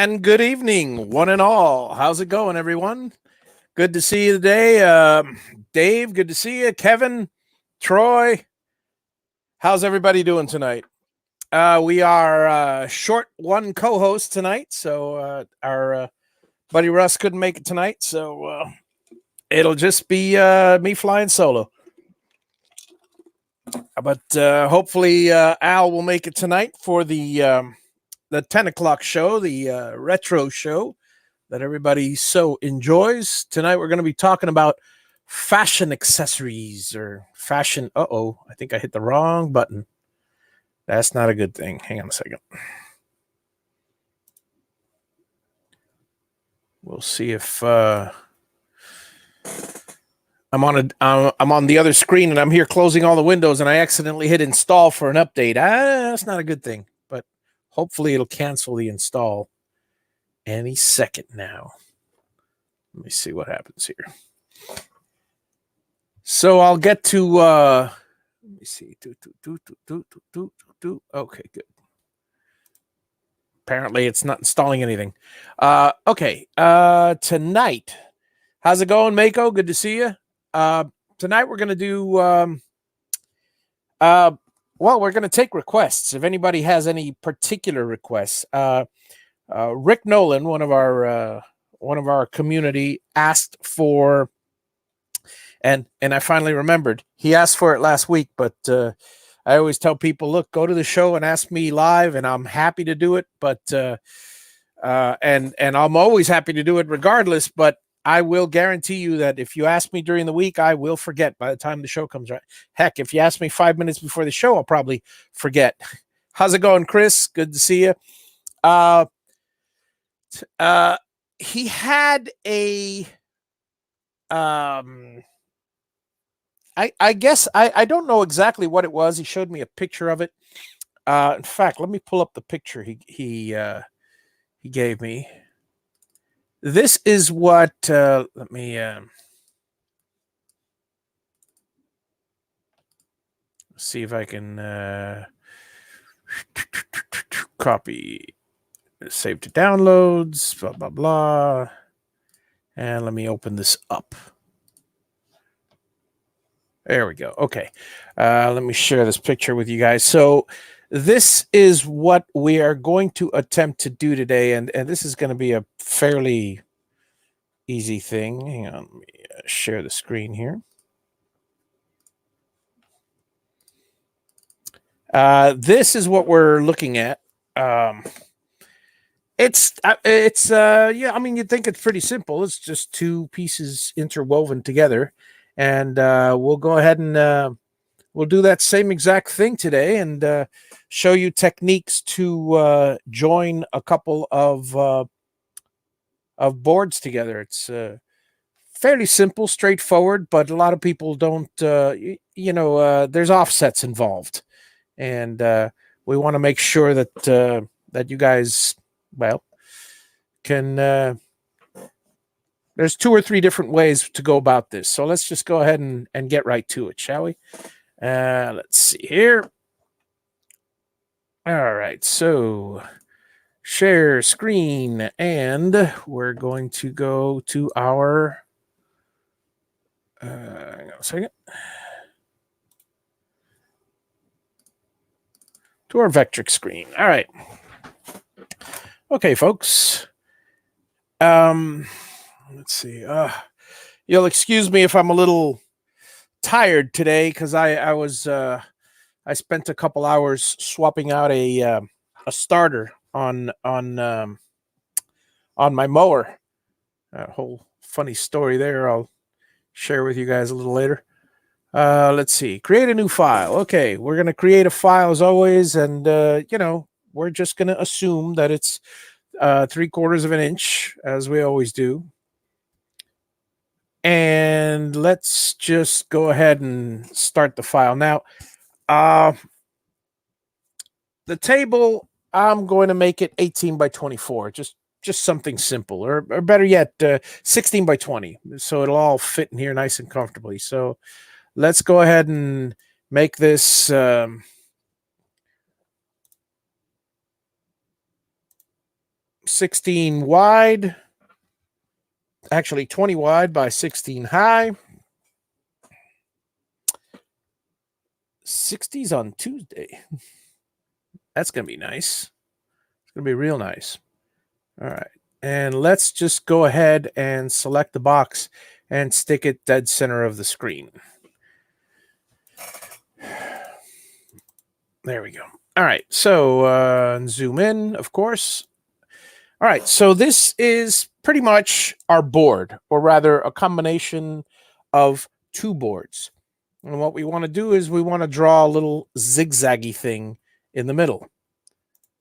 And good evening, one and all. How's it going, everyone? Good to see you today. Dave, good to see you. Kevin, Troy, how's everybody doing tonight? We are short one co-host tonight, so our buddy Russ couldn't make it tonight, so it'll just be me flying solo. But hopefully Al will make it tonight for the 10 o'clock show, the retro show that everybody so enjoys. Tonight we're going to be talking about fashion accessories or fashion. Uh-oh, I think I hit the wrong button. That's not a good thing. Hang on a second. We'll see if I'm on the other screen and I'm here closing all the windows and I accidentally hit install for an update. That's not a good thing, but hopefully it'll cancel the install any second now. Let me see what happens here. So I'll get to let me see. Okay, good. Apparently it's not installing anything. Okay. Tonight. How's it going, Mako? Good to see you. Tonight we're gonna do well, we're gonna take requests. If anybody has any particular requests. Rick Nolan, one of our community, asked for, and I finally remembered. He asked for it last week, but I always tell people, look, go to the show and ask me live, and I'm happy to do it. But and I'm always happy to do it regardless. But I will guarantee you that if you ask me during the week, I will forget by the time the show comes around. Heck, if you ask me 5 minutes before the show, I'll probably forget. How's it going, Chris? Good to see you. He had a I guess I don't know exactly what it was. He showed me a picture of it. In fact, let me pull up the picture he gave me. This is what let me see if I can copy. Save to downloads, blah, blah, blah. And let me open this up. There we go. Okay. Let me share this picture with you guys. So this is what we are going to attempt to do today. And this is going to be a fairly easy thing. Hang on. Let me share the screen here. This is what we're looking at. It's yeah, I mean, you'd think it's pretty simple. It's just two pieces interwoven together, and we'll go ahead and we'll do that same exact thing today and show you techniques to join a couple of boards together. It's fairly simple, straightforward, but a lot of people don't there's offsets involved, and we want to make sure that that you guys can there's 2 or 3 different ways to go about this. So let's just go ahead and get right to it, shall we? Let's see here. All right, so share screen, and we're going to go to our hang on a second. To our Vectric screen. All right. Okay, folks. Let's see. You'll excuse me if I'm a little tired today because I spent a couple hours swapping out a starter on my mower. A whole funny story there. I'll share with you guys a little later. Let's see. Create a new file. Okay, we're gonna create a file as always, and we're just gonna assume that it's 3/4 of an inch, as we always do. And let's just go ahead and start the file. Now, the table, I'm going to make it 18 by 24, just something simple, or better yet, 16 by 20. So it'll all fit in here nice and comfortably. So let's go ahead and make this 16 wide, actually 20 wide by 16 high. 60s on Tuesday. That's going to be nice. It's going to be real nice. All right. And let's just go ahead and select the box and stick it dead center of the screen. There we go. All right. So zoom in, of course. All right. So this is pretty much our board, or rather a combination of two boards. And what we want to do is we want to draw a little zigzaggy thing in the middle.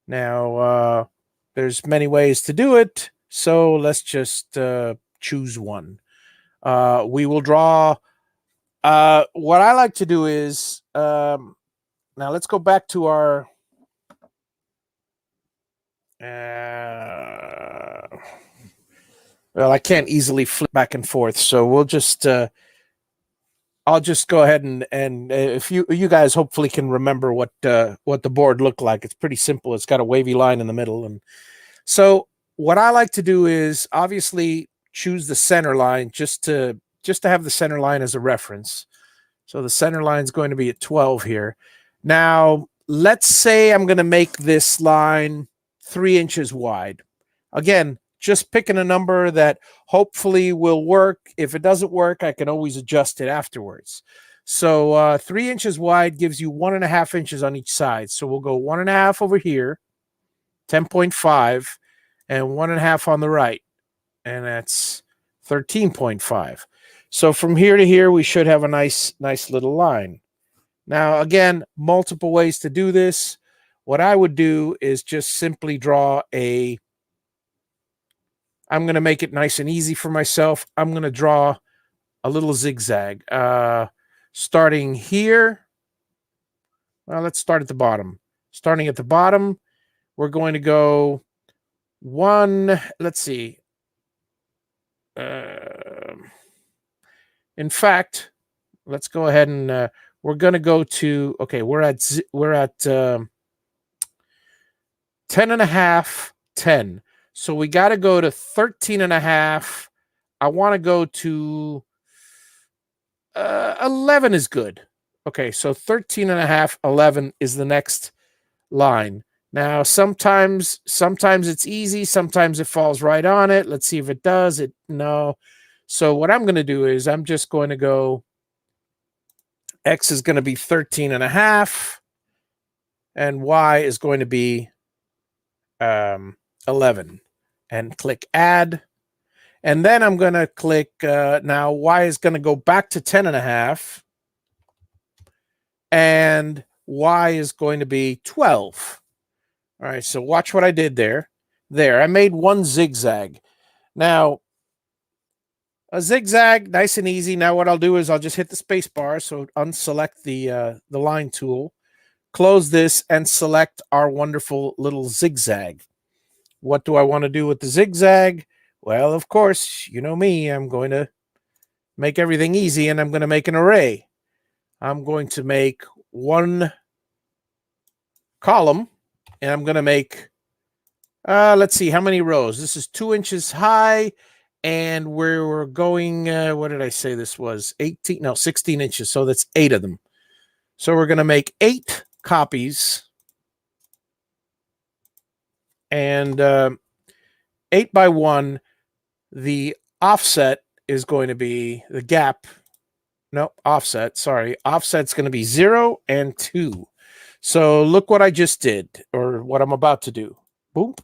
Now, there's many ways to do it, so let's just choose one. We will draw. What I like to do is, now let's go back to our. Well, I can't easily flip back and forth, so we'll just. I'll just go ahead and if you guys hopefully can remember what the board looked like. It's pretty simple. It's got a wavy line in the middle, and so what I like to do is obviously choose the center line just to have the center line as a reference. So the center line is going to be at 12 here. Now, let's say I'm going to make this line 3 inches wide. Again, just picking a number that hopefully will work. If it doesn't work, I can always adjust it afterwards. So 3 inches wide gives you 1.5 inches on each side. So we'll go 1.5 over here, 10.5, and 1.5 on the right. And that's 13.5. So from here to here, we should have a nice little line. Now, again, multiple ways to do this. What I would do is just simply draw a, I'm going to make it nice and easy for myself. I'm going to draw a little zigzag. Starting here, well, let's start at the bottom. Starting at the bottom, we're going to go one, let's see. In fact, let's go ahead and we're going to go to, okay, we're at 10.5, 10. So we got to go to 13.5. I want to go to 11 is good. Okay, so 13.5, 11 is the next line. Now, sometimes it's easy. Sometimes it falls right on it. Let's see if it does. No. So what I'm going to do is I'm just going to go, X is going to be 13.5, and Y is going to be 11. And click Add. And then I'm going to click, now Y is going to go back to 10.5. And Y is going to be 12. All right, so watch what I did there. There, I made one zigzag. Now, a zigzag, nice and easy. Now what I'll do is I'll just hit the space bar, so unselect the line tool, close this, and select our wonderful little zigzag. What do I want to do with the zigzag? Well, of course, you know me. I'm going to make everything easy, and I'm going to make an array. I'm going to make one column, and I'm going to make, let's see, how many rows? This is 2 inches high, and we're going, what did I say this was? 16 inches, so that's 8 of them. So we're going to make 8 copies. And 8 by 1, the offset is going to be the gap. No, offset. Sorry. Offset's going to be 0 and 2. So look what I just did, or what I'm about to do. Boom.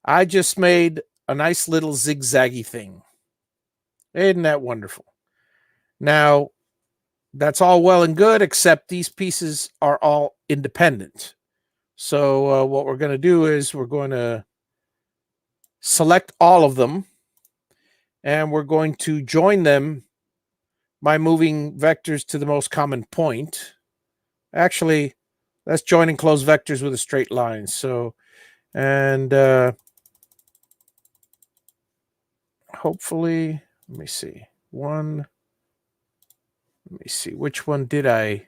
I just made a nice little zigzaggy thing. Isn't that wonderful? Now, that's all well and good, except these pieces are all independent. So what we're going to do is we're going to select all of them, and we're going to join them by moving vectors to the most common point. Actually, let's join and close vectors with a straight line. So, and hopefully, let me see. Let me see. Which one did I,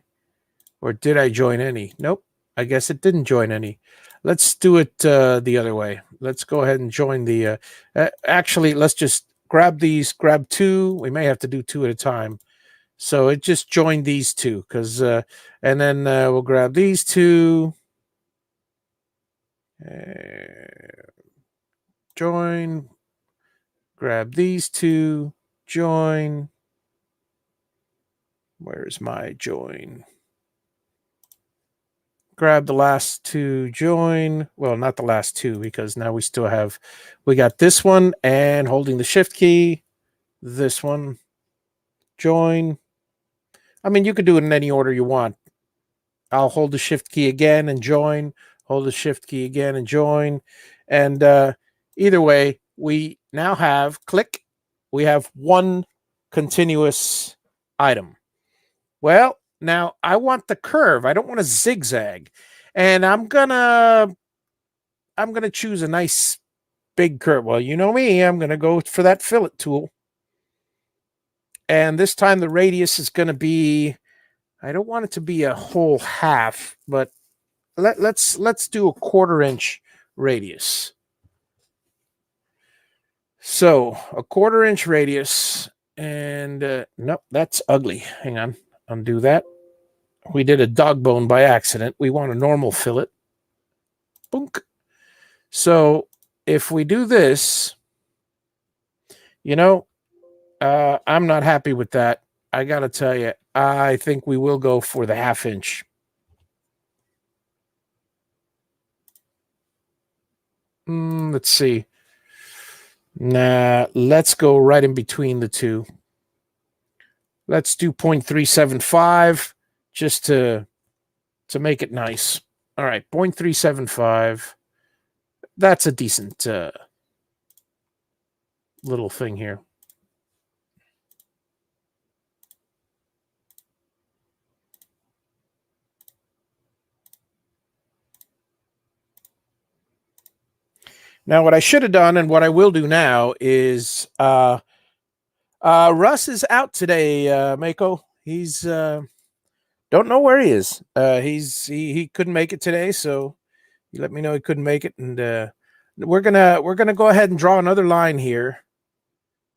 or did I join any? Nope. I guess it didn't join any. let's do it the other way. Let's go ahead and join the, actually, let's just grab these, grab two. We may have to do two at a time. So it just joined these two because, and then we'll grab these two. Join, grab these two, join. Where's my join? Grab the last two, join. Well, not the last two, because now we still have, we got this one and holding the shift key, this one, join. I mean, you could do it in any order you want. I'll hold the shift key again and join, hold the shift key again and join. And either way, we now have, click, we have one continuous item. Well, now I want the curve. I don't want a zigzag. And I'm gonna choose a nice big curve. Well, you know me, I'm gonna go for that fillet tool. And this time the radius is gonna be, I don't want it to be a whole half, but let's do a 1/4 inch radius. So a 1/4 inch radius, and nope, that's ugly. Hang on, undo that. We did a dog bone by accident. We want a normal fillet. Boonk. So if we do this, you know, I'm not happy with that. I got to tell you, I think we will go for the 1/2 inch. Let's see. Nah, let's go right in between the two. Let's do 0.375 just to make it nice. All right, 0.375. That's a decent little thing here. Now, what I should have done and what I will do now is Russ is out today, Mako. He's don't know where he is. He couldn't make it today, so he let me know he couldn't make it, and we're gonna go ahead and draw another line here,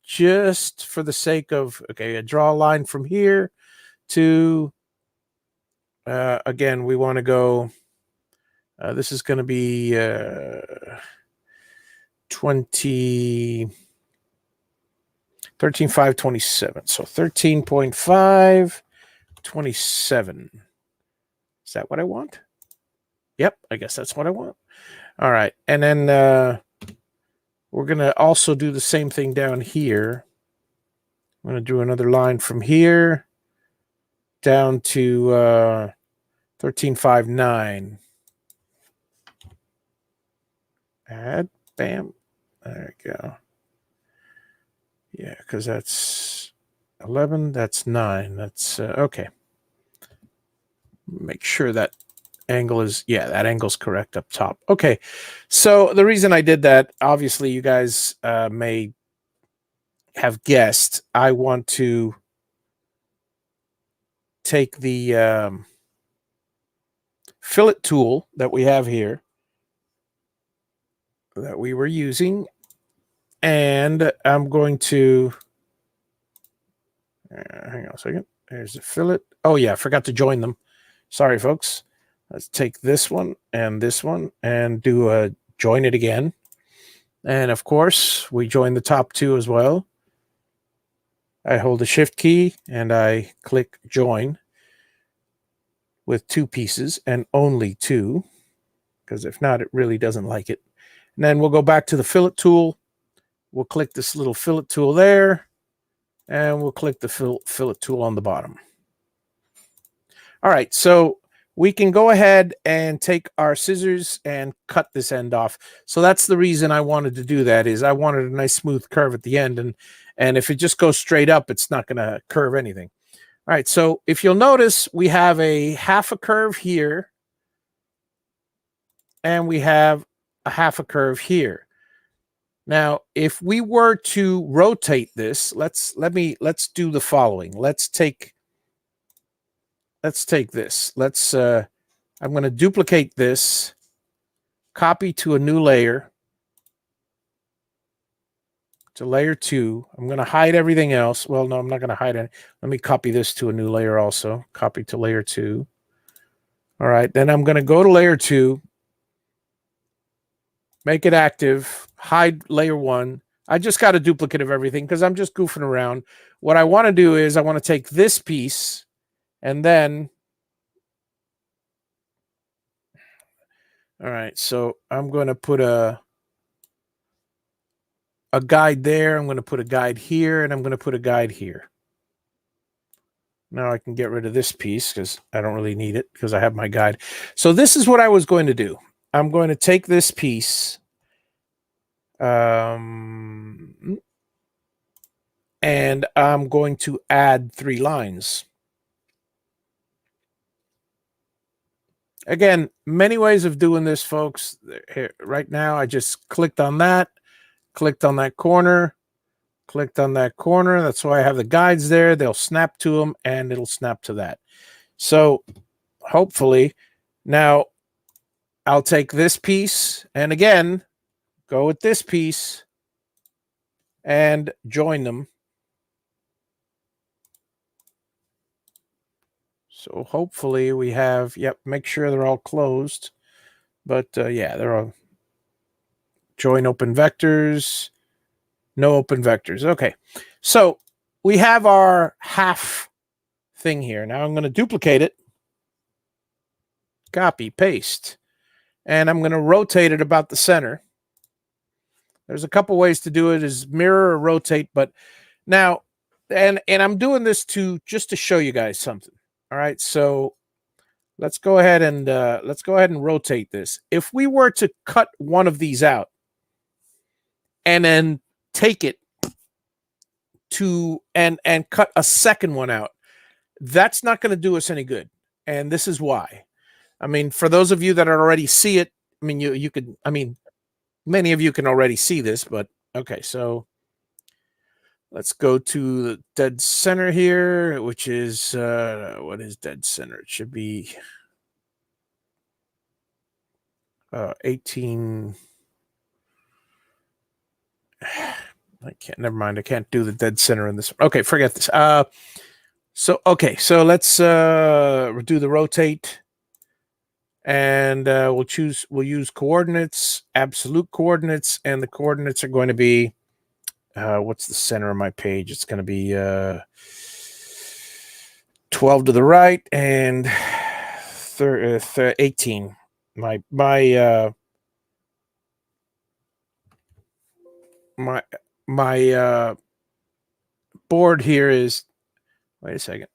just for the sake of, okay, I draw a line from here to again, we want to go, this is going to be 13.527. So 13.527. Is that what I want? Yep, I guess that's what I want. All right, and then we're going to also do the same thing down here. I'm going to do another line from here down to 13.59. Add, bam. There we go. Yeah, because that's 11. That's 9. That's okay. Make sure that angle is, yeah, that angle's correct up top. Okay, so the reason I did that, obviously, you guys may have guessed, I want to take the fillet tool that we have here, that we were using, and I'm going to hang on a second. There's a fillet. Oh yeah, I forgot to join them. Sorry, folks. Let's take this one and do a join it again. And of course, we join the top two as well. I hold the shift key and I click join with two pieces and only two, because if not, it really doesn't like it. And then we'll go back to the fillet tool. We'll click this little fillet tool there, and we'll click the fillet tool on the bottom. All right, so we can go ahead and take our scissors and cut this end off. So that's the reason I wanted to do that, is I wanted a nice smooth curve at the end, and if it just goes straight up, it's not going to curve anything. All right, so if you'll notice, we have a half a curve here, and we have a half a curve here. Now, if we were to rotate this, let's do the following. Let's take this. I'm going to duplicate this, copy to a new layer, to layer 2. I'm going to hide everything else. Well, no, I'm not going to hide it. Let me copy this to a new layer also. Copy to layer 2. All right, then I'm going to go to layer 2, make it active, hide layer 1. I just got a duplicate of everything because I'm just goofing around. What I want to do is I want to take this piece and then, all right, so I'm going to put a guide there. I'm going to put a guide here, and I'm going to put a guide here. Now I can get rid of this piece because I don't really need it because I have my guide. So this is what I was going to do. I'm going to take this piece and I'm going to add 3 lines. Again, many ways of doing this, folks. Here, right now, I just clicked on that corner, clicked on that corner. That's why I have the guides there. They'll snap to them, and it'll snap to that. So hopefully, now I'll take this piece, and again, go with this piece and join them. So hopefully we have, yep, make sure they're all closed. But yeah, they're all join open vectors, no open vectors. Okay, so we have our half thing here. Now I'm going to duplicate it, copy, paste, and I'm going to rotate it about the center. There's a couple ways to do it, is mirror or rotate, but now, and I'm doing this just to show you guys something. All right, so let's go ahead and rotate this. If we were to cut one of these out and then take it to and cut a second one out, that's not going to do us any good. And this is why. I mean, for those of you that already see it, I mean, you could, I mean, many of you can already see this, but okay, so let's go to the dead center here, which is, what is dead center? It should be 18. I can't, never mind. I can't do the dead center in this. Okay, forget this. Okay, so let's do the rotate. And we'll use coordinates, absolute coordinates, and the coordinates are going to be, what's the center of my page? It's going to be 12 to the right and 18. My board here is, wait a second.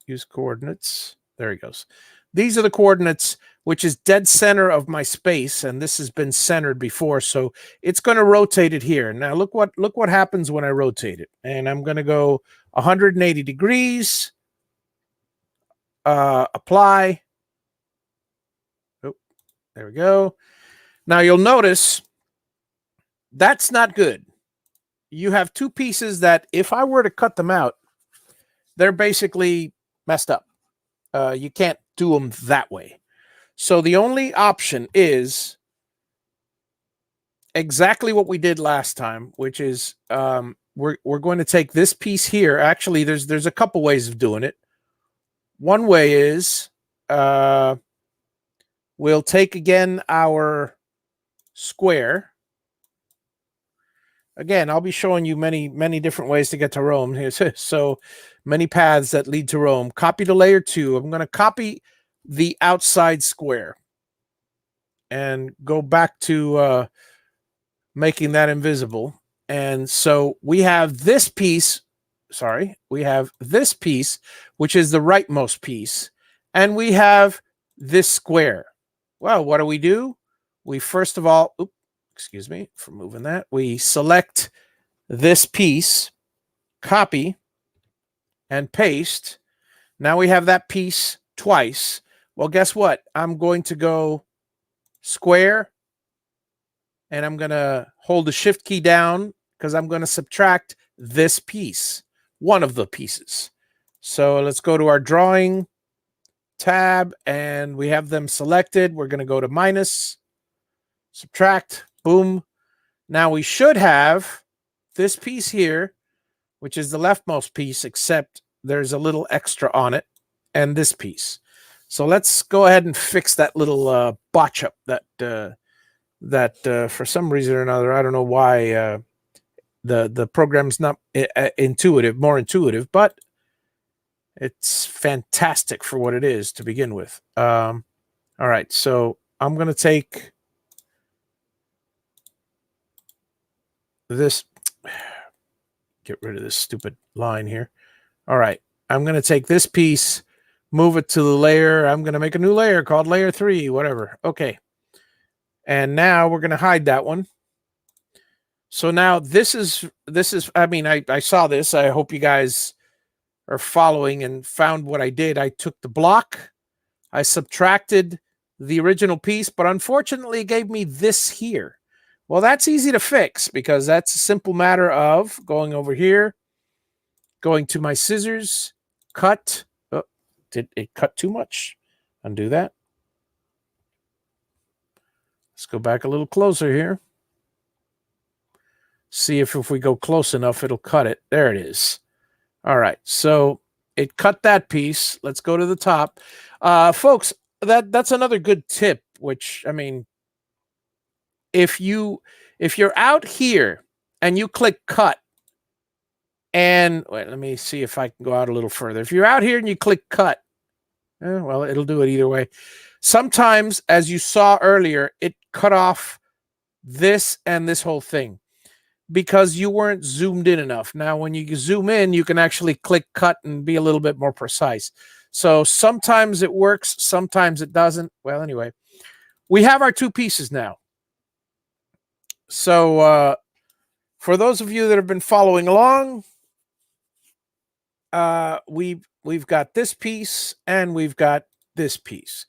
Use coordinates. There he goes. These are the coordinates, which is dead center of my space, and this has been centered before, so it's going to rotate it here. Now look what happens when I rotate it, and I'm going to go 180 degrees. Apply. Oh, there we go. Now you'll notice that's not good. You have 2 pieces that, if I were to cut them out, they're basically messed up. You can't do them that way. So the only option is exactly what we did last time, which is we're going to take this piece here. Actually, there's a couple ways of doing it. One way is we'll take again our square. Again, I'll be showing you many different ways to get to Rome here. So many paths that lead to Rome. Copy to layer 2. I'm going to copy the outside square and go back to making that invisible. And so we have this piece, we have this piece, which is the rightmost piece, and we have this square. Well, what do? We first of all, excuse me for moving that. We select this piece, copy, and paste. Now we have that piece twice. Well, guess what? I'm going to go square, and I'm going to hold the shift key down because I'm going to subtract this piece, one of the pieces. So let's go to our drawing, tab, and we have them selected. We're going to go to minus, subtract, boom. Now we should have this piece here, which is the leftmost piece, except there's a little extra on it, and this piece. So let's go ahead and fix that little botch up that for some reason or another, I don't know why the program's not more intuitive, but it's fantastic for what it is to begin with. All right, so I'm going to take this, get rid of this stupid line here. All right, I'm going to take this piece, move it to the layer. I'm going to make a new layer called layer 3, whatever. Okay. And now we're going to hide that one. So now this is, I mean, I saw this. I hope you guys are following and found what I did. I took the block, I subtracted the original piece, but unfortunately it gave me this here. Well, that's easy to fix because that's a simple matter of going over here, going to my scissors, cut. Oh, did it cut too much? Undo that. Let's go back a little closer here. See if we go close enough, it'll cut it. There it is. All right, so it cut that piece. Let's go to the top. Folks, that's another good tip, which, I mean, if you're out here and you click cut, and wait, let me see if I can go out a little further. If you're out here and you click cut, well, it'll do it either way. Sometimes, as you saw earlier, it cut off this and this whole thing because you weren't zoomed in enough. Now, when you zoom in, you can actually click cut and be a little bit more precise. So sometimes it works, sometimes it doesn't. Well, anyway, we have our two pieces now. So for those of you that have been following along, we've got this piece and we've got this piece.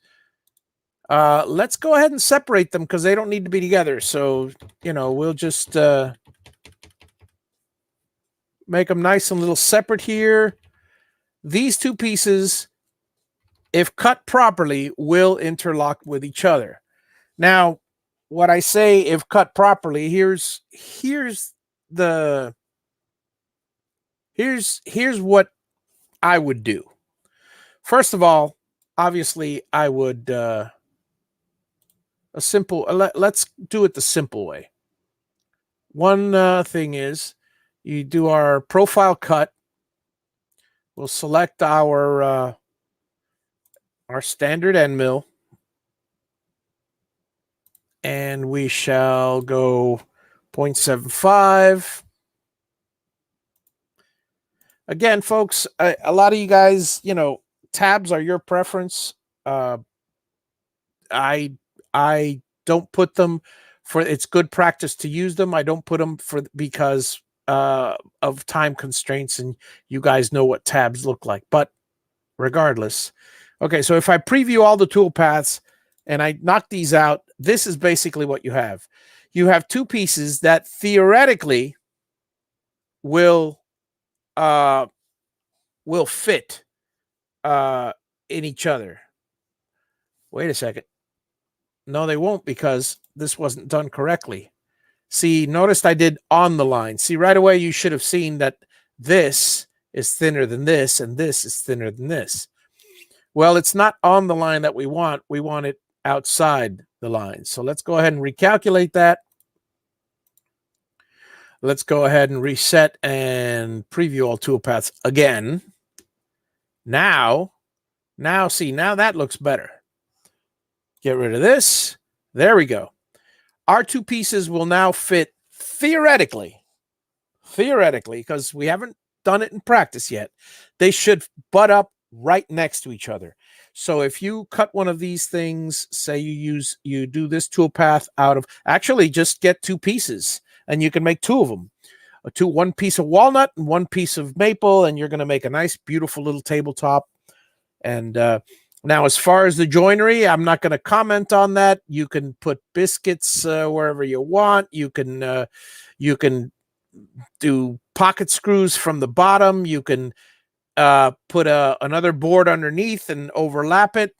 Let's go ahead and separate them because they don't need to be together. So, you know, we'll just make them nice and little separate here. These two pieces, if cut properly, will interlock with each other. Now, what I say if cut properly, here's what I would do. First of all, obviously, I would let's do it the simple way. One thing is you do our profile cut. We'll select our standard end mill, and we shall go 0.75. Again, folks, a lot of you guys, you know, tabs are your preference. I don't put them for, it's good practice to use them. I don't put them because of time constraints, and you guys know what tabs look like. But regardless, okay, so if I preview all the tool paths and I knock these out, this is basically what you have. You have two pieces that theoretically will fit in each other. Wait a second. No, they won't, because this wasn't done correctly. See, notice I did on the line. See, right away you should have seen that this is thinner than this and this is thinner than this. Well, it's not on the line that we want. We want it outside the line. So let's go ahead and recalculate that. Let's go ahead and reset and preview all toolpaths again. Now see, now that looks better. Get rid of this. There we go. Our two pieces will now fit theoretically, because we haven't done it in practice yet. They should butt up right next to each other. So if you cut one of these things, say you do this toolpath out of, actually just get two pieces and you can make two of them. One piece of walnut and one piece of maple, and you're going to make a nice, beautiful little tabletop. And now, as far as the joinery, I'm not going to comment on that. You can put biscuits wherever you want. You can do pocket screws from the bottom. You can put another board underneath and overlap it.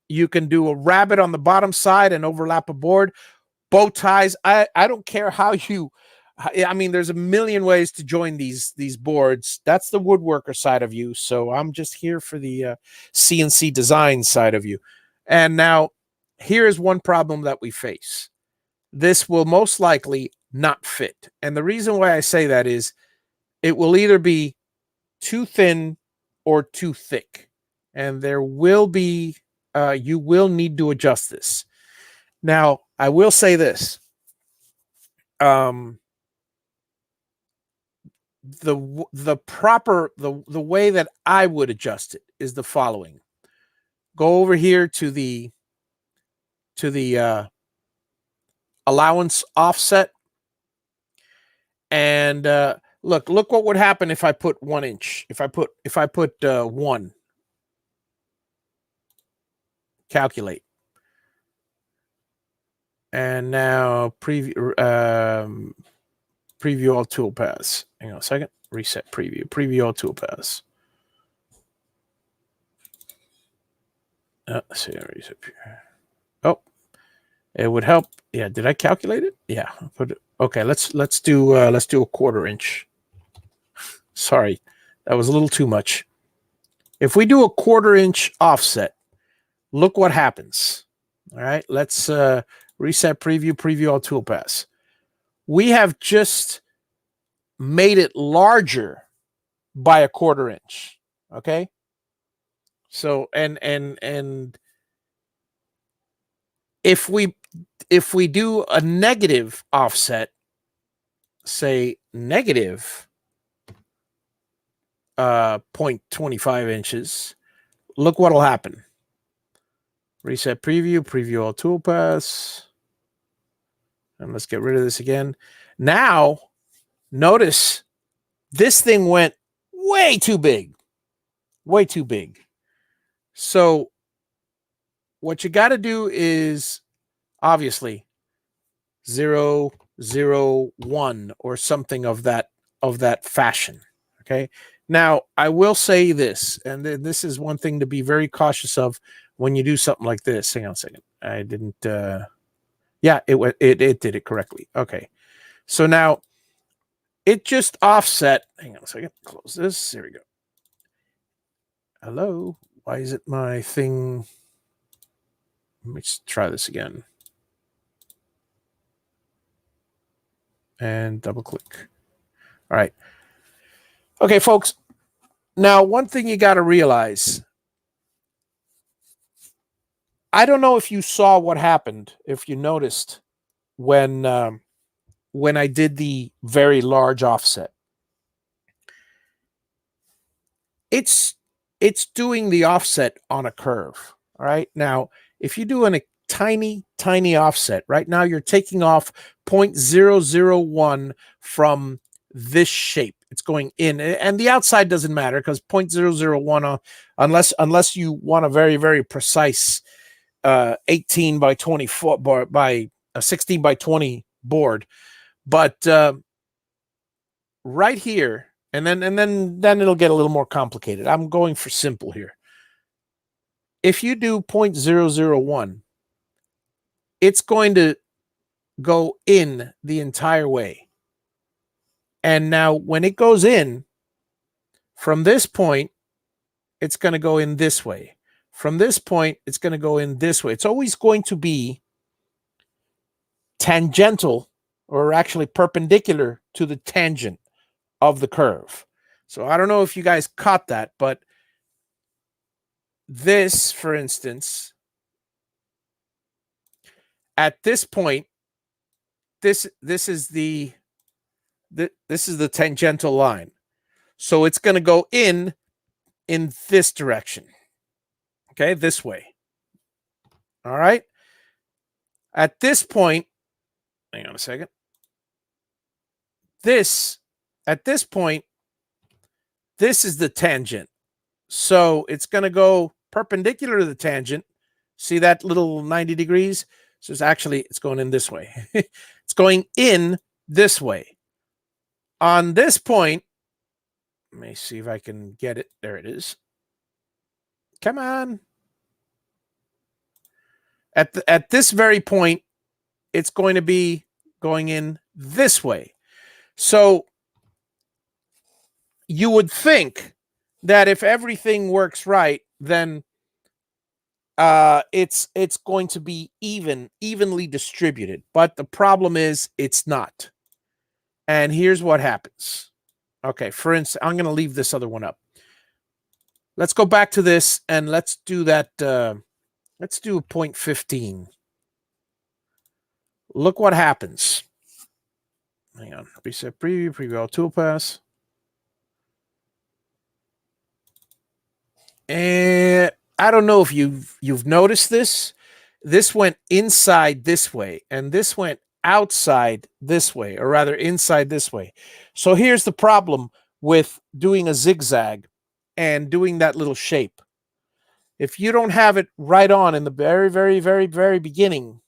You can do a rabbet on the bottom side and overlap a board. Bow ties. I don't care how you. I mean, there's a million ways to join these boards. That's the woodworker side of you. So I'm just here for the CNC design side of you. And now, here is one problem that we face. This will most likely not fit. And the reason why I say that is it will either be too thin or too thick. And there will be, you will need to adjust this. Now, I will say this. The way that I would adjust it is the following. Go over here to the allowance offset, and look what would happen if I put 1 inch. If I put 1, calculate, and now preview all toolpaths. Hang on a second. Reset preview. Preview all toolpaths. Let's see. Reset. Oh, it would help. Yeah. Did I calculate it? Yeah. Okay. Let's do a 1/4 inch. Sorry, that was a little too much. If we do a 1/4 inch offset, look what happens. All right. Let's reset preview. Preview all toolpaths. We have just made it larger by a 1/4 inch. Okay. So, and if we do a negative offset, say negative 0.25 inches, look what'll happen. Reset preview, preview all toolpaths. And let's get rid of this again. Now, notice this thing went way too big. Way too big. So what you got to do is obviously 0, 0, 1 or something of that fashion. Okay. Now I will say this, and this is one thing to be very cautious of when you do something like this. Hang on a second. I didn't. Yeah, it did it correctly. Okay. So now it just offset. Hang on a second. Close this. Here we go. Hello. Why is it my thing? Let me just try this again. And double click. All right. Okay, folks. Now, one thing you got to realize. I don't know if you saw what happened, if you noticed when I did the very large offset. It's doing the offset on a curve. All right. Now, if you're doing a tiny offset, right now you're taking off 0.001 from this shape. It's going in, and the outside doesn't matter because 0.001, unless you want a very, very precise 18 by 24 by a 16 by 20 board. But right here, and then it'll get a little more complicated. I'm going for simple here. If you do 0.001, it's going to go in the entire way. And now when it goes in, from this point, it's going to go in this way. From this point, it's going to go in this way. It's always going to be tangential, or actually perpendicular to the tangent of the curve. So I don't know if you guys caught that, but this, for instance, at this point, this is the tangential line. So it's going to go in this direction. Okay, this way. All right. At this point, hang on a second. At this point, this is the tangent. So it's going to go perpendicular to the tangent. See that little 90 degrees? So it's going in this way. It's going in this way. On this point, Let me see if I can get it. There it is. Come on. At this very point, it's going to be going in this way. So you would think that if everything works right, then it's going to be evenly distributed. But the problem is it's not. And here's what happens. Okay, for instance, I'm going to leave this other one up. Let's go back to this and let's do that. Let's do 0.15. Look what happens. Hang on. Preset preview all toolpaths. And I don't know if you've noticed this. This went inside this way, and this went outside this way, or rather inside this way. So here's the problem with doing a zigzag and doing that little shape. If you don't have it right on in the very, very, very, very beginning,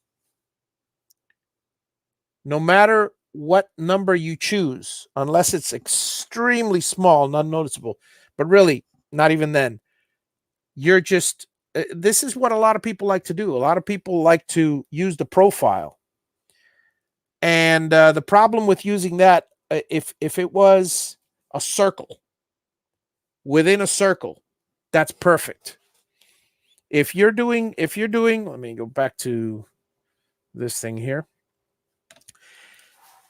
no matter what number you choose, unless it's extremely small, not noticeable, but really not even then, you're just, this is what a lot of people like to do. A lot of people like to use the profile. And the problem with using that, if it was a circle, within a circle, that's perfect. If you're doing, let me go back to this thing here.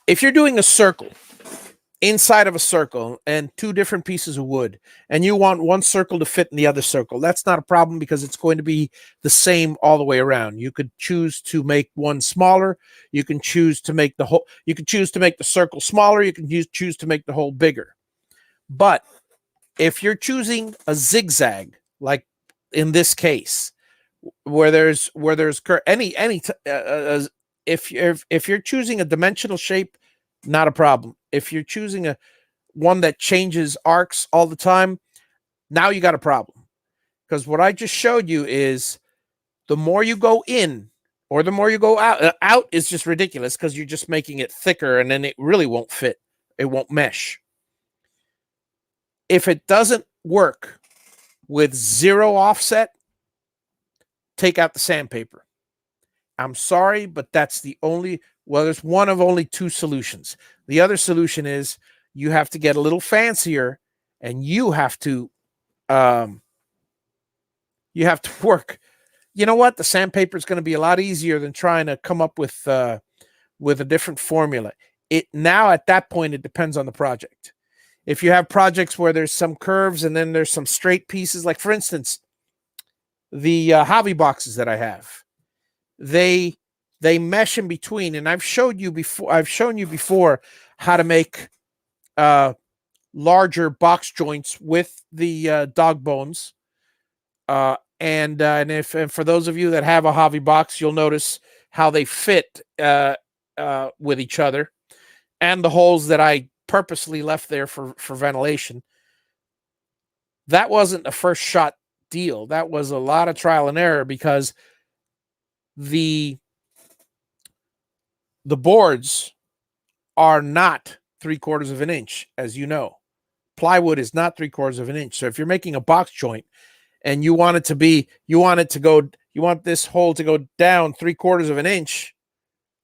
If you're doing a circle, inside of a circle and two different pieces of wood, and you want one circle to fit in the other circle, that's not a problem because it's going to be the same all the way around. You could choose to make one smaller. You can choose to make the whole, you can choose to make the circle smaller. You can choose to make the hole bigger. But if you're choosing a zigzag, like in this case, where there's if you're choosing a dimensional shape, not a problem. If you're choosing one that changes arcs all the time, now you got a problem. Because what I just showed you is the more you go in or the more you go out, out is just ridiculous because you're just making it thicker and then it really won't fit. It won't mesh. If it doesn't work with zero offset, take out the sandpaper. I'm sorry, but that's the only, well, there's one of only two solutions. The other solution is you have to get a little fancier and you have to work. You know what? The sandpaper is going to be a lot easier than trying to come up with a different formula. It now at that point, it depends on the project. If you have projects where there's some curves and then there's some straight pieces, like for instance, the Javi boxes that I have, they mesh in between, and I've shown you before how to make larger box joints with the dog bones. And for those of you that have a Javi box, you'll notice how they fit with each other, and the holes that I purposely left there for ventilation. That wasn't a first shot deal. That was a lot of trial and error because the boards are not 3/4 of an inch, as you know. Plywood is not 3/4 of an inch. So if you're making a box joint and you want this hole to go down 3/4 of an inch,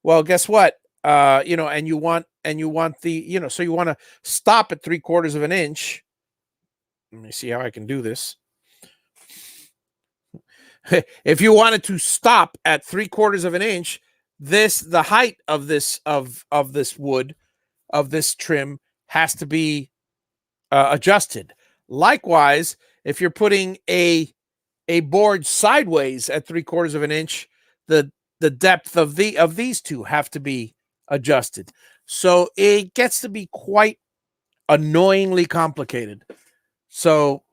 well, guess what? And you want the, so you want to stop at 3/4 of an inch. Let me see how I can do this. If you wanted to stop at 3/4 of an inch, the height of this wood, of this trim, has to be adjusted. Likewise, if you're putting a board sideways at 3/4 of an inch, the depth of these two have to be adjusted. So it gets to be quite annoyingly complicated. So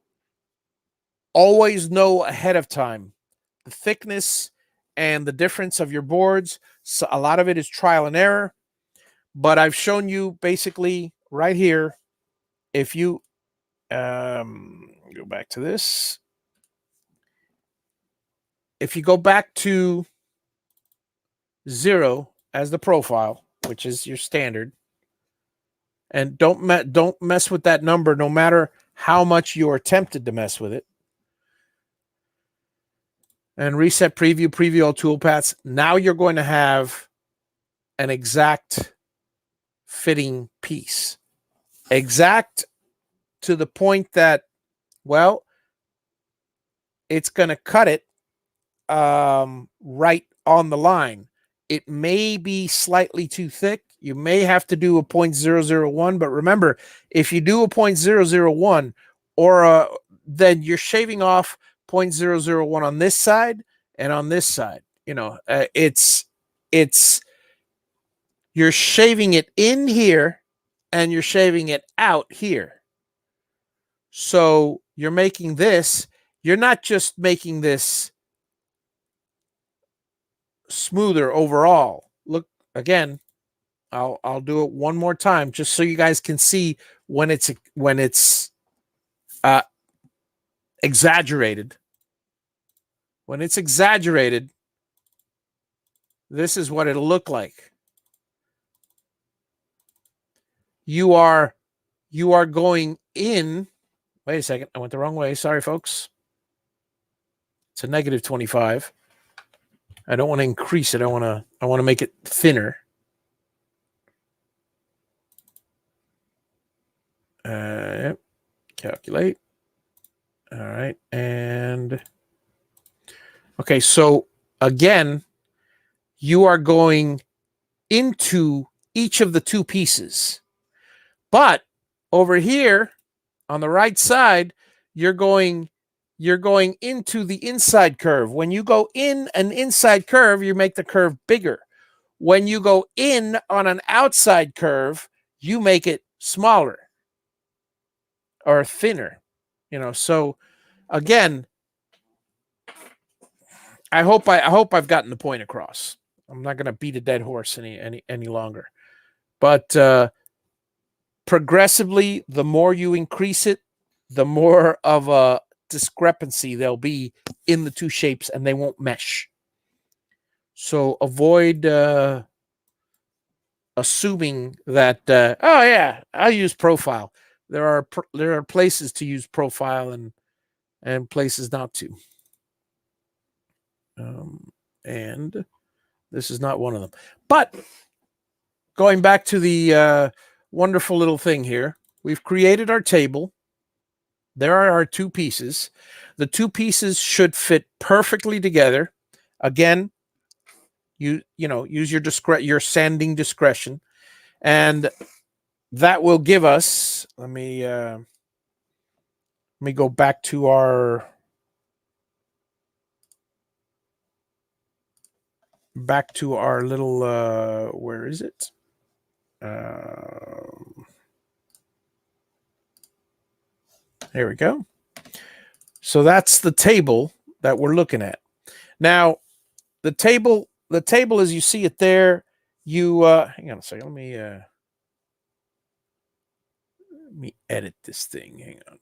always know ahead of time the thickness and the difference of your boards. So a lot of it is trial and error, but I've shown you basically right here. If you go back to this, if you go back to 0 as the profile, which is your standard, And don't mess with that number, no matter how much you're tempted to mess with it. And reset preview all toolpaths. Now you're going to have an exact fitting piece. Exact to the point that, well, it's going to cut it right on the line. It may be slightly too thick. You may have to do a 0.001, but remember, if you do a 0.001 or then you're shaving off 0.001 on this side and on this side. You know, it's you're shaving it in here and you're shaving it out here. So you're making this, you're not just making this smoother overall. Look, again, I'll do it one more time just so you guys can see when it's exaggerated. When it's exaggerated, this is what it'll look like. You are going in. Wait a second, I went the wrong way. Sorry, folks. It's a negative 25. I don't want to increase it. I want to make it thinner. Calculate. All right. And okay, so again, you are going into each of the two pieces. But over here on the right side, you're going into the inside curve. When you go in an inside curve, you make the curve bigger. When you go in on an outside curve, you make it smaller or thinner. You know, so again, I hope I've gotten the point across. I'm not going to beat a dead horse any longer. But progressively, the more you increase it, the more of a discrepancy there'll be in the two shapes, and they won't mesh. So avoid assuming that oh yeah, I'll use profile. There are places to use profile and places not to. And this is not one of them. But going back to the wonderful little thing here, we've created our table. There are our two pieces. The two pieces should fit perfectly together. Again, use your sanding discretion, and that will give us. Let me go back to our little. Where is it? There we go. So that's the table that we're looking at. Now, the table as you see it there, you hang on a second. Let me edit this thing. Hang on.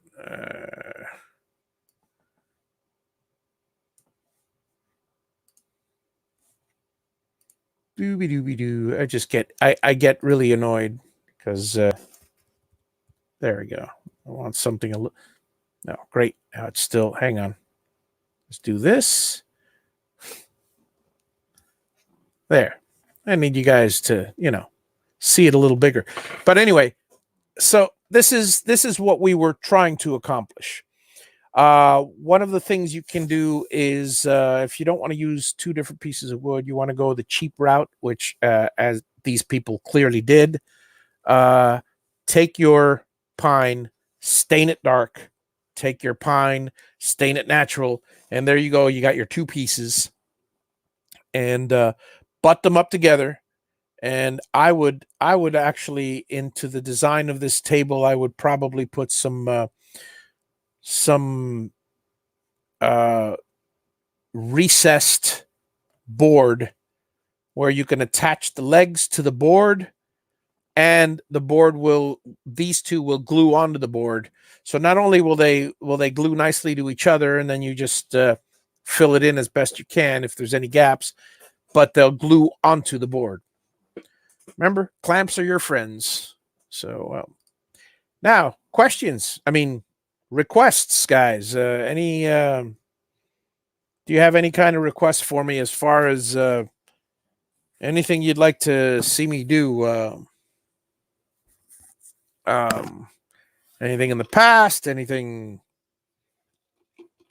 Dooby dooby doo. I get really annoyed because there we go. I want something a little. No, great. Now it's still. Hang on. Let's do this. There. I need you guys to, see it a little bigger. But anyway, so this is what we were trying to accomplish. One of the things you can do is if you don't want to use two different pieces of wood, you want to go the cheap route, which as these people clearly did. Take your pine, stain it dark. Take your pine, stain it natural, and there you go. You got your two pieces, and butt them up together. And I would actually, into the design of this table, I would probably put some recessed board where you can attach the legs to the board, and these two will glue onto the board. So not only will they glue nicely to each other, and then you just fill it in as best you can if there's any gaps, but they'll glue onto the board. Remember, clamps are your friends. So now questions. I mean, requests, guys. Any? Do you have any kind of request for me as far as anything you'd like to see me do? Um, Anything in the past? Anything?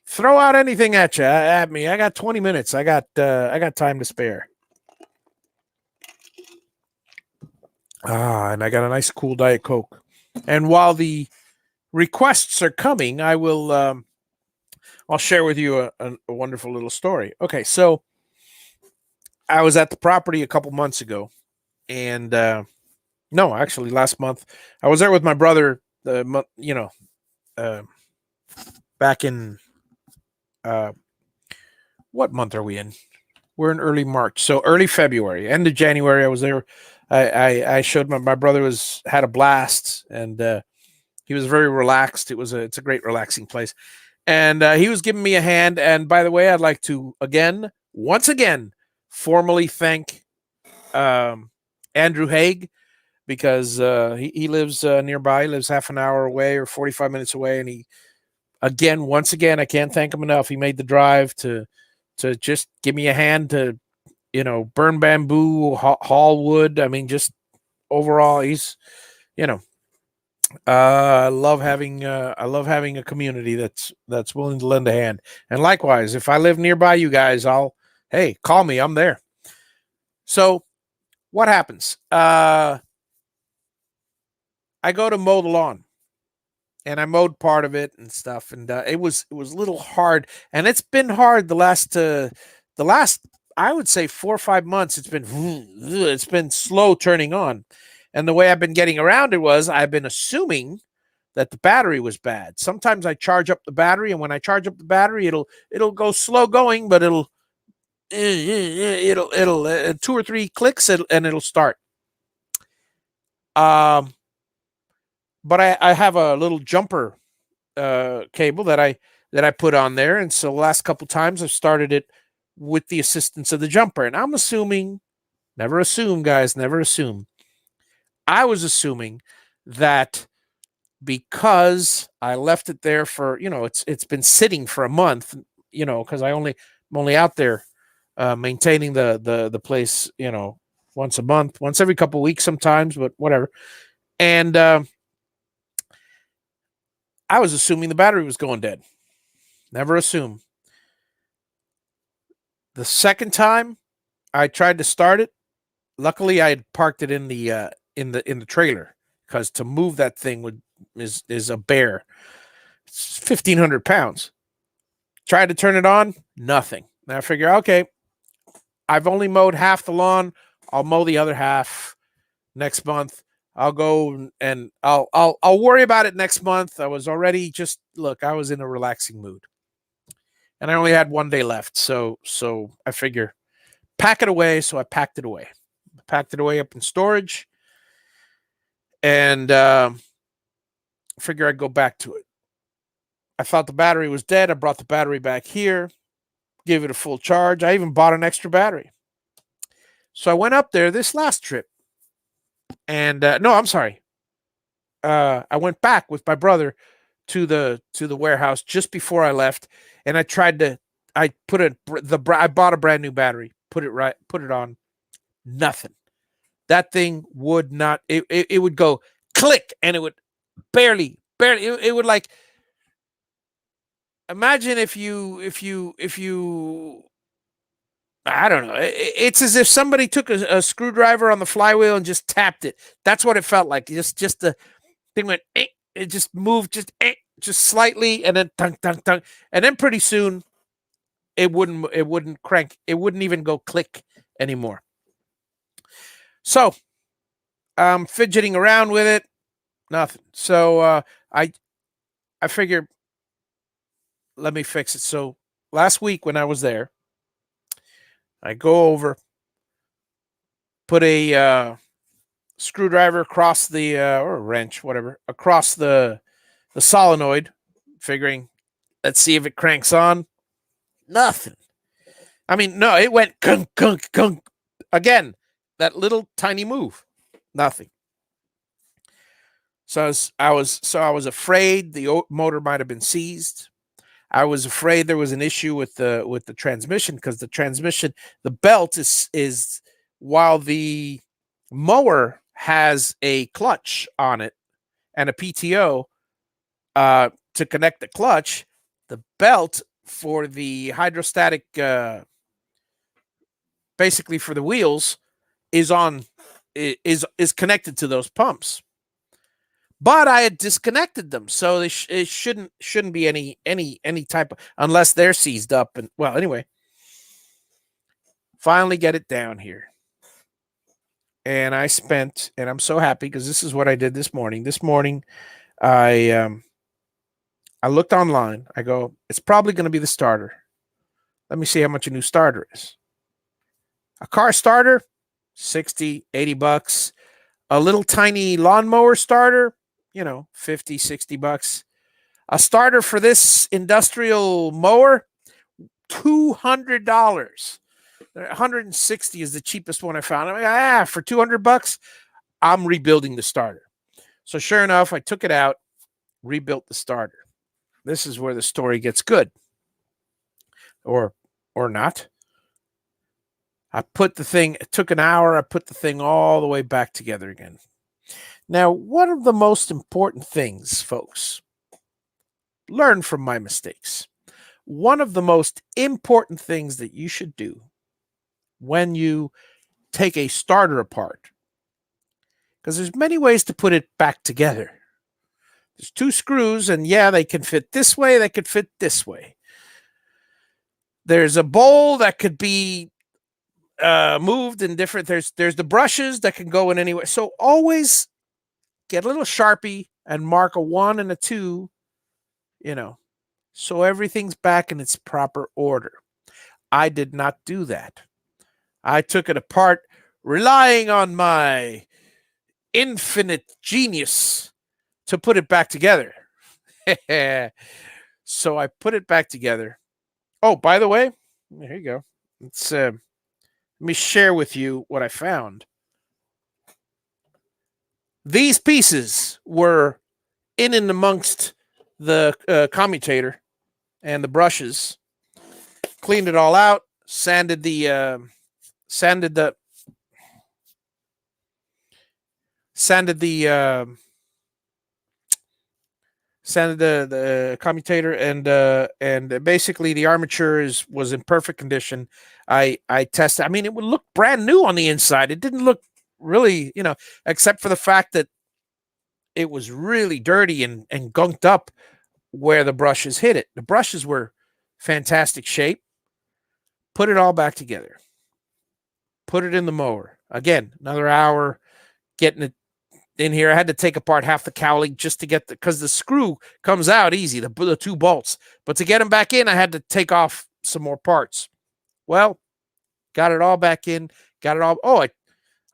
Throw out anything at me. I got 20 minutes. I got time to spare. And I got a nice cool Diet Coke. And while the requests are coming, I will I'll share with you a wonderful little story. Okay, so I was at the property a couple months ago, and no, actually last month I was there with my brother. Uh, back in uh, what month are we in? We're in early March, so early February, end of January. I was there. I showed my brother had a blast, and he was very relaxed. It's a great relaxing place, and he was giving me a hand. And by the way, I'd like to once again, formally thank Andrew Haig, because he lives nearby. He lives half an hour away or 45 minutes away, and once again, I can't thank him enough. He made the drive to just give me a hand to burn bamboo, haul wood. I mean, just overall, he's you know I love having a community that's willing to lend a hand. And likewise, if I live nearby you guys, hey, call me. I'm there. So what happens? I go to mow the lawn, and I mowed part of it and stuff, and it was a little hard, and it's been hard the last I would say 4 or 5 months. It's been slow turning on, and the way I've been getting around it was I've been assuming that the battery was bad. Sometimes I charge up the battery, and when I charge up the battery, it'll go slow going, but it'll 2 or 3 clicks and it'll start. But I have a little jumper cable that I put on there, and so the last couple times I've started it with the assistance of the jumper. And I'm assuming, never assume, guys, never assume. I was assuming that because I left it there for it's been sitting for a month, because I'm only out there maintaining the place, once a month, once every couple of weeks sometimes, but whatever. And I was assuming the battery was going dead. Never assume. The second time I tried to start it, luckily I had parked it in the trailer, because to move that thing is a bear. It's 1,500 pounds. Tried to turn it on, nothing. Now I figure, okay, I've only mowed half the lawn. I'll mow the other half next month. I'll go and I'll worry about it next month. I was already I was in a relaxing mood, and I only had 1 day left. So I figure pack it away. So I packed it away. Packed it away up in storage, and figure I'd go back to it. I thought the battery was dead. I brought the battery back here, gave it a full charge. I even bought an extra battery. So I went up there this last trip, and no, I'm sorry. I went back with my brother to the warehouse just before I left, and I bought a brand new battery, put it on, nothing. That thing would not. It would go click, and it would barely. It would like. Imagine if you. I don't know. It's as if somebody took a screwdriver on the flywheel and just tapped it. That's what it felt like. Just the thing went. It just moved just slightly, and then tunk tunk tunk, and then pretty soon, it wouldn't crank. It wouldn't even go click anymore. So I'm fidgeting around with it, nothing. So I figured, let me fix it. So last week when I was there, I go over, put a screwdriver across the or a wrench, whatever, across the solenoid, figuring, let's see if it cranks on. Nothing. I mean, no, it went gunk gunk gunk again. That little tiny move, nothing. So I was afraid the motor might have been seized. I was afraid there was an issue with the transmission, because the belt is while the mower has a clutch on it and a PTO to connect the clutch, the belt for the hydrostatic, basically for the wheels, is on is connected to those pumps. But I had disconnected them, so it shouldn't be any type of, unless they're seized up. And well, anyway, finally get it down here, and I'm so happy, because this is what I did this morning. This morning, I looked online. I go, it's probably going to be the starter. Let me see how much a new starter is. A car starter, 60, 80 bucks. A little tiny lawnmower starter, 50, 60 bucks. A starter for this industrial mower, $200. 160 is the cheapest one I found. I'm like, for 200 bucks, I'm rebuilding the starter. So sure enough, I took it out, rebuilt the starter. This is where the story gets good. Or not. It took an hour, I put the thing all the way back together again. Now, one of the most important things, folks, learn from my mistakes. One of the most important things that you should do when you take a starter apart, because there's many ways to put it back together. There's two screws, and yeah, they can fit this way, they could fit this way. There's a bowl that could be moved in different. There's the brushes that can go in any way. So always get a little Sharpie and mark a 1 and a 2, so everything's back in its proper order. I did not do that. I took it apart, relying on my infinite genius to put it back together. So I put it back together. Oh, by the way, there you go. Let me share with you what I found. These pieces were in and amongst the commutator and the brushes. Cleaned it all out, sanded the commutator, and basically the armature was in perfect condition. I tested. I mean, it would look brand new on the inside. It didn't look really, except for the fact that it was really dirty and gunked up where the brushes hit it. The brushes were fantastic shape. Put it all back together. Put it in the mower. Again, another hour getting it in here. I had to take apart half the cowling just to get because the screw comes out easy, the two bolts. But to get them back in, I had to take off some more parts. Well, got it all back in. Got it all. Oh,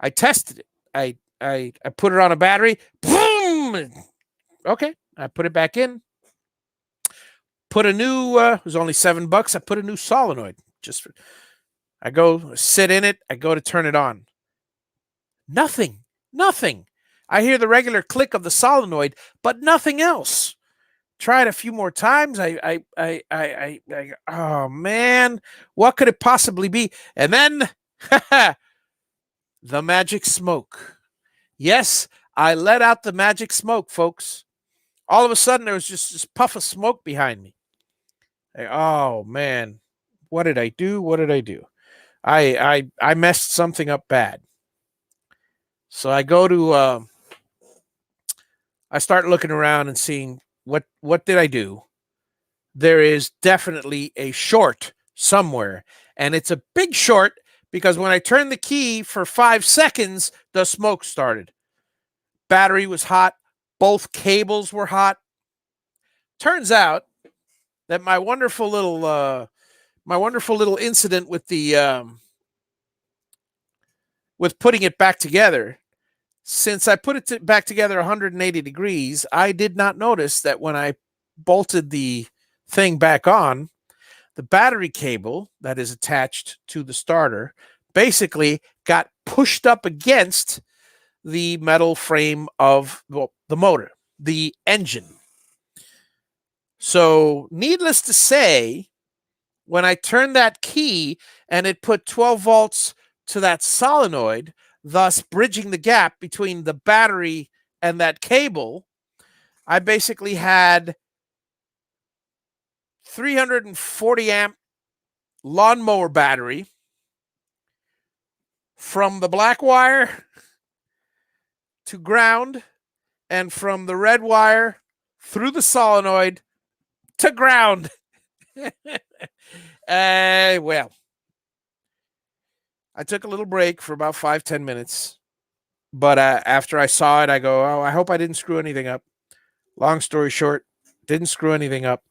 I tested it. I put it on a battery. Boom. Okay, I put it back in. Put a new. It was only $7. I put a new solenoid. I go sit in it. I go to turn it on. Nothing. I hear the regular click of the solenoid, but nothing else. Tried a few more times. Oh man, what could it possibly be? And then the magic smoke. Yes, I let out the magic smoke, folks. All of a sudden, there was just this puff of smoke behind me. Oh man, what did I do? I messed something up bad. So I go to. I start looking around and seeing what did I do. There is definitely a short somewhere, and it's a big short because when I turned the key for 5 seconds, the smoke started. Battery was hot. Both cables were hot. Turns out that my wonderful little incident with the with putting it back together. Since I put it back together 180 degrees, I did not notice that when I bolted the thing back on, the battery cable that is attached to the starter basically got pushed up against the metal frame of the the motor, the engine. So needless to say, when I turned that key and it put 12 volts to that solenoid, thus bridging the gap between the battery and that cable, I basically had 340 amp lawnmower battery from the black wire to ground, and from the red wire through the solenoid to ground. Well, I took a little break for about 5-10 minutes, but after I saw it, I go, oh, I hope I didn't screw anything up. Long story short, didn't screw anything up.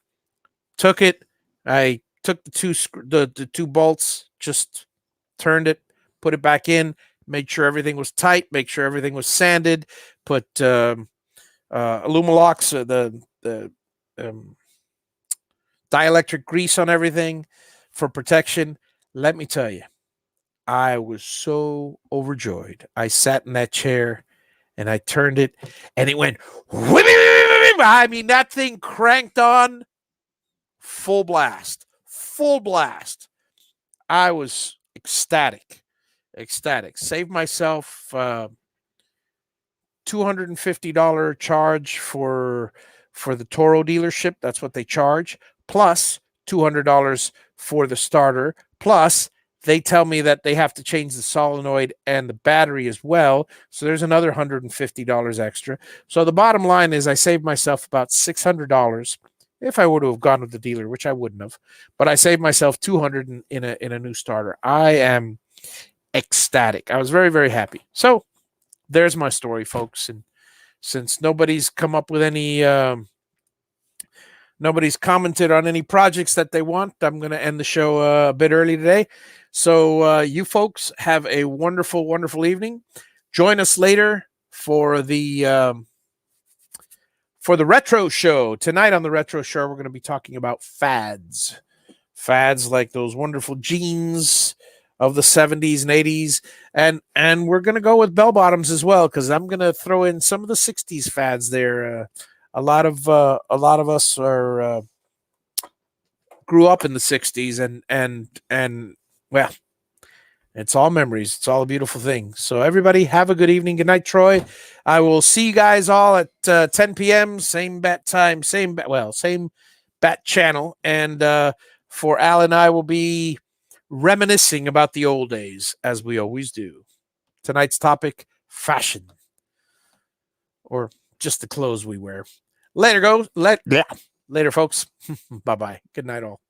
Took it. I took the two bolts, just turned it, put it back in, made sure everything was tight, make sure everything was sanded, put Alumalox, the dielectric grease on everything for protection. Let me tell you, I was so overjoyed. I sat in that chair and I turned it and it went, I mean, that thing cranked on full blast. I was ecstatic. Saved myself $250 charge for the Toro dealership. That's what they charge, plus $200 for the starter, plus they tell me that they have to change the solenoid and the battery as well. So there's another $150 extra. So the bottom line is I saved myself about $600 if I were to have gone with the dealer, which I wouldn't have. But I saved myself $200 in a new starter. I am ecstatic. I was very, very happy. So there's my story, folks. And since nobody's come up with any nobody's commented on any projects that they want, I'm going to end the show a bit early today. So you folks have a wonderful, wonderful evening. Join us later for the retro show. Tonight on the retro show, we're going to be talking about fads like those wonderful jeans of the 70s and 80s, and we're going to go with bell bottoms as well, because I'm going to throw in some of the 60s fads there. A lot of us are grew up in the 60s, and well, it's all memories. It's all a beautiful thing. So everybody have a good evening. Good night, Troy. I will see you guys all at 10 p.m. Same bat time, same bat channel. And for Al and I will be reminiscing about the old days, as we always do. Tonight's topic, fashion, or just the clothes we wear. Later, folks. Bye-bye. Good night, all.